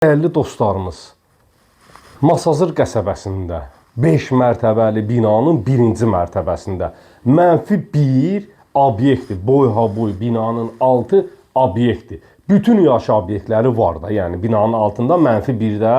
Dəyərli dostlarımız, Masazır qəsəbəsində 5 mərtəbəli binanın birinci mərtəbəsində mənfi bir obyektdir. Boy-ha-boy binanın altı obyektdir. Bütün yaş obyektləri var da, yəni binanın altında mənfi birdə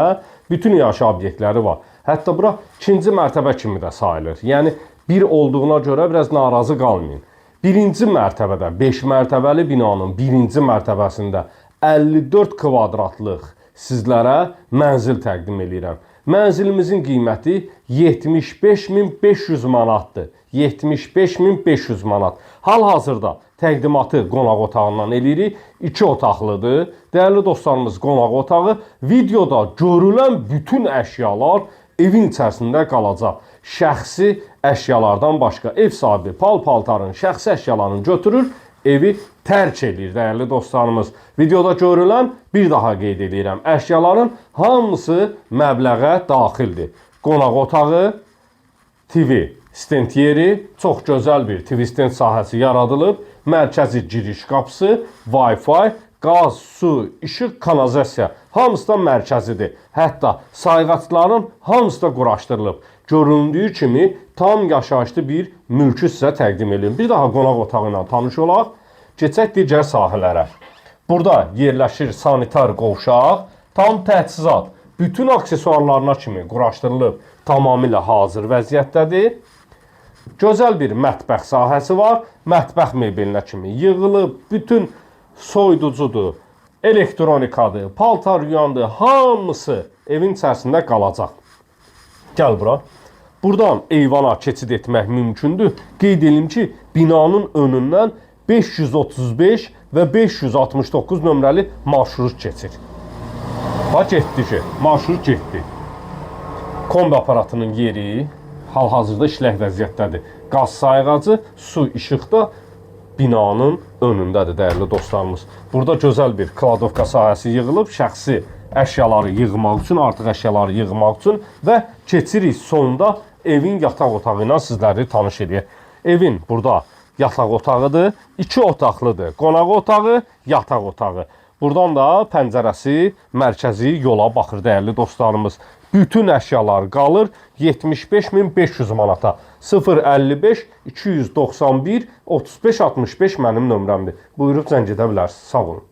bütün yaş obyektləri var. Hətta bura ikinci mərtəbə kimi də sayılır. Yəni bir olduğuna görə biraz narazı qalmayın. Birinci mərtəbədə 5 mərtəbəli binanın birinci mərtəbəsində 54 kvadratlıq sizlərə mənzil təqdim edirəm. Mənzilimizin qiyməti 75.500 manatdır. 75.500 manat. Hal-hazırda təqdimatı qonaq otağından eləyirik. 2 otaqlıdır. Dəyərli dostlarımız, qonaq otağı videoda görülən bütün əşyalar evin içərisində qalacaq. Şəxsi əşyalardan başqa ev sahibi pal-paltarın, şəxsi əşyalarını götürür, evi tərk edir, dəyərli dostlarımız. Videoda görülən, bir daha qeyd edirəm, əşyaların hamısı məbləğə daxildir. Qonaq otağı, TV stent yeri, çox gözəl bir TV stent sahəsi yaradılıb, mərkəzi giriş qapısı, Wi-Fi, qaz, su, işıq, kanalizasiya hamısı da mərkəzidir. Hətta sayğacların hamısı da quraşdırılıb. Göründüyü kimi tam yaşayışlı bir mülkü sizə təqdim edirəm. Bir daha qonaq otağı ilə tanış olaq. Keçək digər sahələrə. Burada yerləşir sanitar qovşaq, tam təchizat, bütün aksesuarlarına kimi quraşdırılıb, tamamilə hazır vəziyyətdədir. Gözəl bir mətbəx sahəsi var. Mətbəx mebelinə kimi yığılıb, bütün soyuducudur, elektronikadır, paltar yuyandır, hamısı evin içərisində qalacaq. Gəl bura. Buradan eyvana keçid etmək mümkündür. Qeyd edim ki, binanın önündən 535 və 569 nömrəli marşrut keçir. Bax, getdi ki, marşrut getdi. Kombi aparatının yeri hal-hazırda işlək vəziyyətdədir. Qaz sayğacı, su, işıq da binanın önündədir, dəyərli dostlarımız. Burada gözəl bir kladovka sahəsi yığılıb, şəxsi əşyaları yığmaq üçün, artıq əşyaları yığmaq üçün və keçirik sonda evin yataq otağı ilə sizləri tanış edək. Evin burada yataq otağıdır, 2 otaqlıdır. Qonaq otağı, yataq otağı. Buradan da pəncərəsi mərkəzi yola baxır, dəyərli dostlarımız. Bütün əşyalar qalır 75.500 manata. 055 291 35 65 mənim nömrəmdir. Buyurub zəng edə bilərsiniz. Sağ olun.